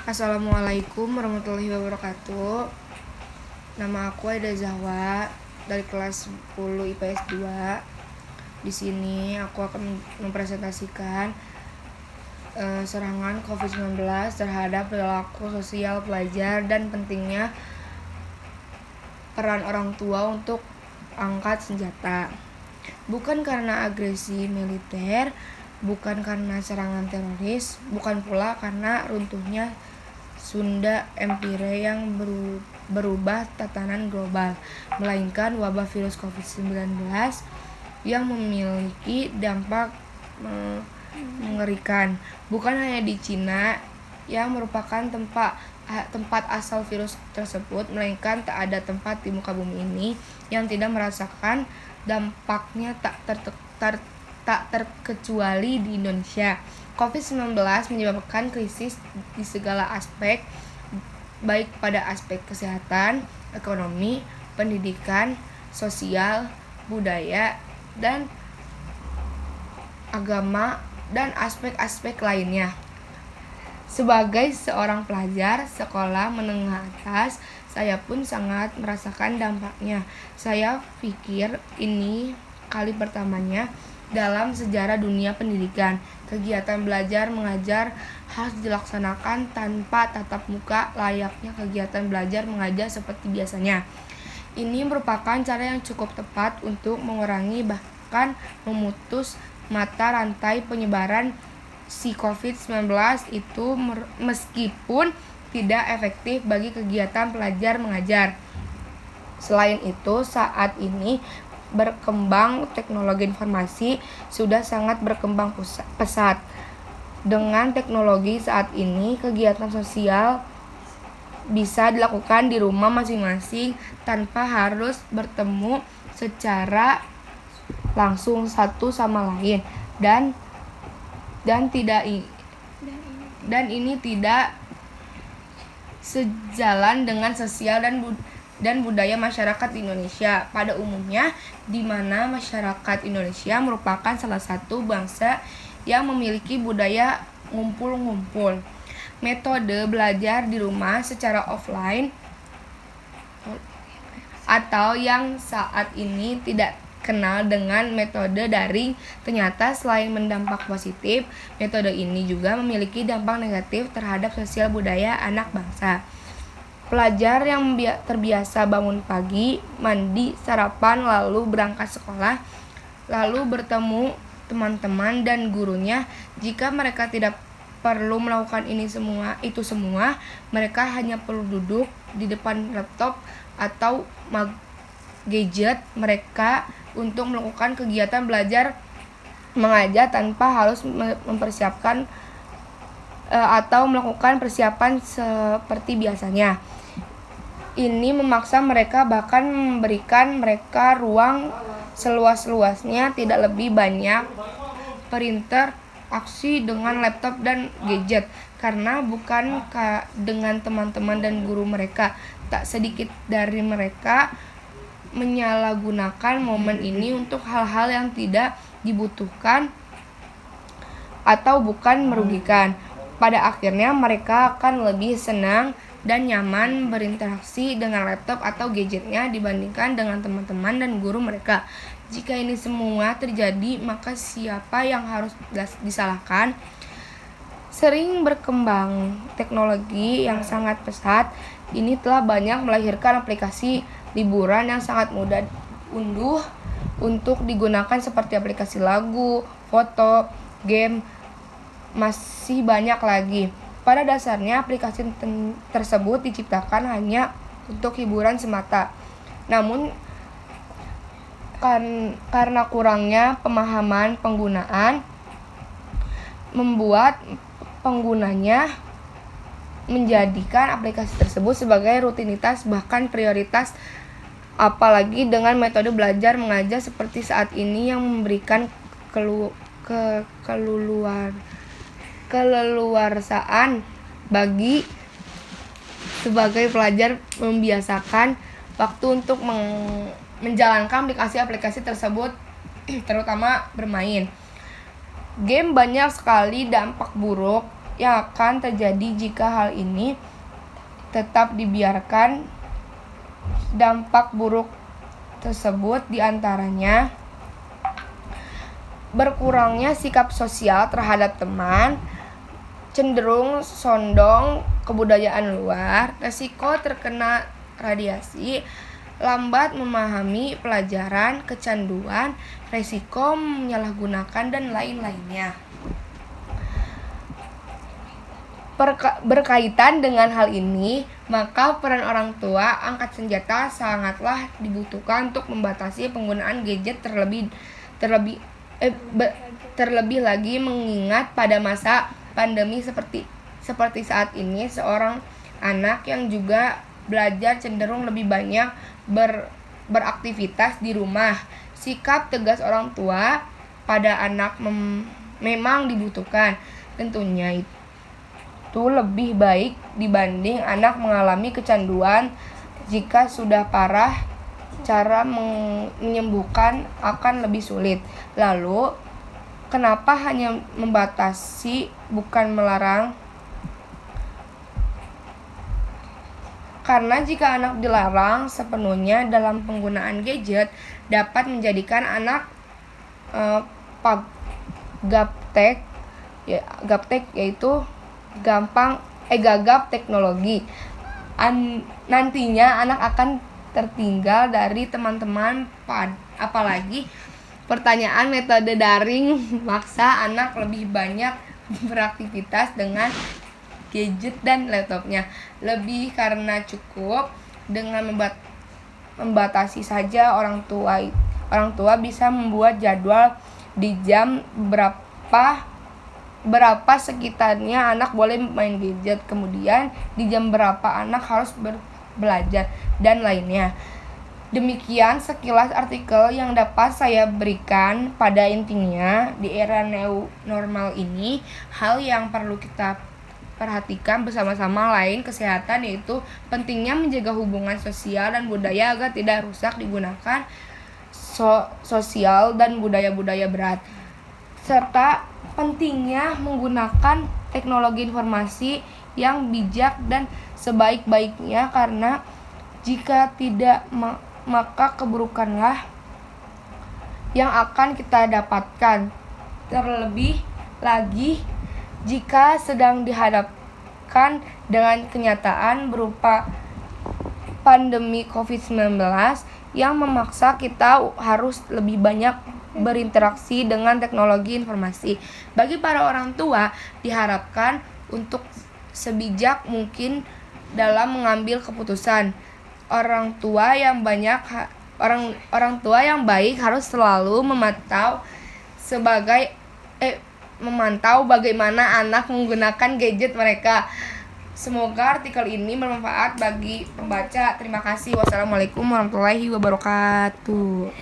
Assalamualaikum warahmatullahi wabarakatuh. Nama aku Aida Zahwa dari kelas 10 IPS 2. Di sini aku akan mempresentasikan serangan COVID-19 terhadap perilaku sosial pelajar dan pentingnya peran orang tua untuk angkat senjata. Bukan karena agresi militer, bukan karena serangan teroris, bukan pula karena runtuhnya Sunda Empire yang berubah tatanan global, melainkan wabah virus COVID-19 yang memiliki dampak mengerikan, bukan hanya di Cina yang merupakan tempat asal virus tersebut, melainkan tak ada tempat di muka bumi ini yang tidak merasakan dampaknya tak terkecuali di Indonesia. COVID-19 menyebabkan krisis di segala aspek, baik pada aspek kesehatan, ekonomi, pendidikan, sosial, budaya, dan agama, dan aspek-aspek lainnya. Sebagai seorang pelajar sekolah menengah atas, saya pun sangat merasakan dampaknya. Saya pikir ini kali pertamanya dalam sejarah dunia pendidikan, kegiatan belajar mengajar harus dilaksanakan tanpa tatap muka layaknya kegiatan belajar mengajar seperti biasanya. Ini merupakan cara yang cukup tepat untuk mengurangi bahkan memutus mata rantai penyebaran si COVID-19 itu meskipun tidak efektif bagi kegiatan belajar mengajar. Selain itu, saat ini berkembang teknologi informasi sudah sangat berkembang pesat. Dengan teknologi saat ini, kegiatan sosial bisa dilakukan di rumah masing-masing tanpa harus bertemu secara langsung satu sama lain dan ini tidak sejalan dengan sosial dan budaya masyarakat Indonesia pada umumnya, di mana masyarakat Indonesia merupakan salah satu bangsa yang memiliki budaya ngumpul-ngumpul. Metode belajar di rumah secara offline atau yang saat ini tidak kenal dengan metode daring, ternyata selain berdampak positif, metode ini juga memiliki dampak negatif terhadap sosial budaya anak bangsa. Pelajar yang terbiasa bangun pagi, mandi, sarapan, lalu berangkat sekolah, lalu bertemu teman-teman dan gurunya, jika mereka tidak perlu melakukan itu semua, mereka hanya perlu duduk di depan laptop atau gadget mereka untuk melakukan kegiatan belajar mengajar tanpa harus mempersiapkan atau melakukan persiapan seperti biasanya. Ini memaksa mereka, bahkan memberikan mereka ruang seluas-luasnya, tidak lebih banyak berinteraksi dengan laptop dan gadget, karena bukan dengan teman-teman dan guru mereka. Tak sedikit dari mereka menyalahgunakan momen ini untuk hal-hal yang tidak dibutuhkan atau bukan merugikan. Pada akhirnya mereka akan lebih senang dan nyaman berinteraksi dengan laptop atau gadgetnya dibandingkan dengan teman-teman dan guru mereka. Jika ini semua terjadi, maka siapa yang harus disalahkan? Sering berkembang teknologi yang sangat pesat ini telah banyak melahirkan aplikasi liburan yang sangat mudah unduh untuk digunakan seperti aplikasi lagu, foto, game, masih banyak lagi. Pada dasarnya aplikasi tersebut diciptakan hanya untuk hiburan semata. Namun karena kurangnya pemahaman penggunaan membuat penggunanya menjadikan aplikasi tersebut sebagai rutinitas bahkan prioritas, apalagi dengan metode belajar mengajar seperti saat ini yang memberikan keleluasaan bagi sebagai pelajar membiasakan waktu untuk menjalankan aplikasi tersebut, terutama bermain. Game banyak sekali dampak buruk yang akan terjadi jika hal ini tetap dibiarkan. Dampak buruk tersebut diantaranya berkurangnya sikap sosial terhadap teman, cenderung condong kebudayaan luar, resiko terkena radiasi, lambat memahami pelajaran, kecanduan, resiko menyalahgunakan, dan lain-lainnya. Berkaitan dengan hal ini, maka peran orang tua angkat senjata sangatlah dibutuhkan untuk membatasi penggunaan gadget terlebih lagi mengingat pada masa pandemi seperti saat ini, seorang anak yang juga belajar cenderung lebih banyak beraktivitas di rumah. Sikap tegas orang tua pada anak memang dibutuhkan. Tentunya itu lebih baik dibanding anak mengalami kecanduan. Jika sudah parah, cara menyembuhkan akan lebih sulit. Lalu, kenapa hanya membatasi bukan melarang? Karena jika anak dilarang sepenuhnya dalam penggunaan gadget, dapat menjadikan anak gaptek, yaitu gagap teknologi. Nantinya anak akan tertinggal dari teman-teman, apalagi pertanyaan metode daring memaksa anak lebih banyak beraktivitas dengan gadget dan laptopnya. Lebih karena cukup dengan membatasi saja, orang tua bisa membuat jadwal di jam berapa sekitarnya anak boleh main gadget, kemudian di jam berapa anak harus belajar, dan lainnya. Demikian sekilas artikel yang dapat saya berikan. Pada intinya, di era new normal ini, hal yang perlu kita perhatikan bersama-sama lain kesehatan, yaitu pentingnya menjaga hubungan sosial dan budaya agar tidak rusak digunakan sosial dan budaya-budaya berat, serta pentingnya menggunakan teknologi informasi yang bijak dan sebaik-baiknya, karena jika tidak maka keburukanlah yang akan kita dapatkan. Terlebih lagi jika sedang dihadapkan dengan kenyataan berupa pandemi COVID-19 yang memaksa kita harus lebih banyak berinteraksi dengan teknologi informasi. Bagi para orang tua, diharapkan untuk sebijak mungkin dalam mengambil keputusan. Orang tua yang baik harus selalu memantau bagaimana anak menggunakan gadget mereka. Semoga artikel ini bermanfaat bagi pembaca. Terima kasih. Wassalamualaikum warahmatullahi wabarakatuh.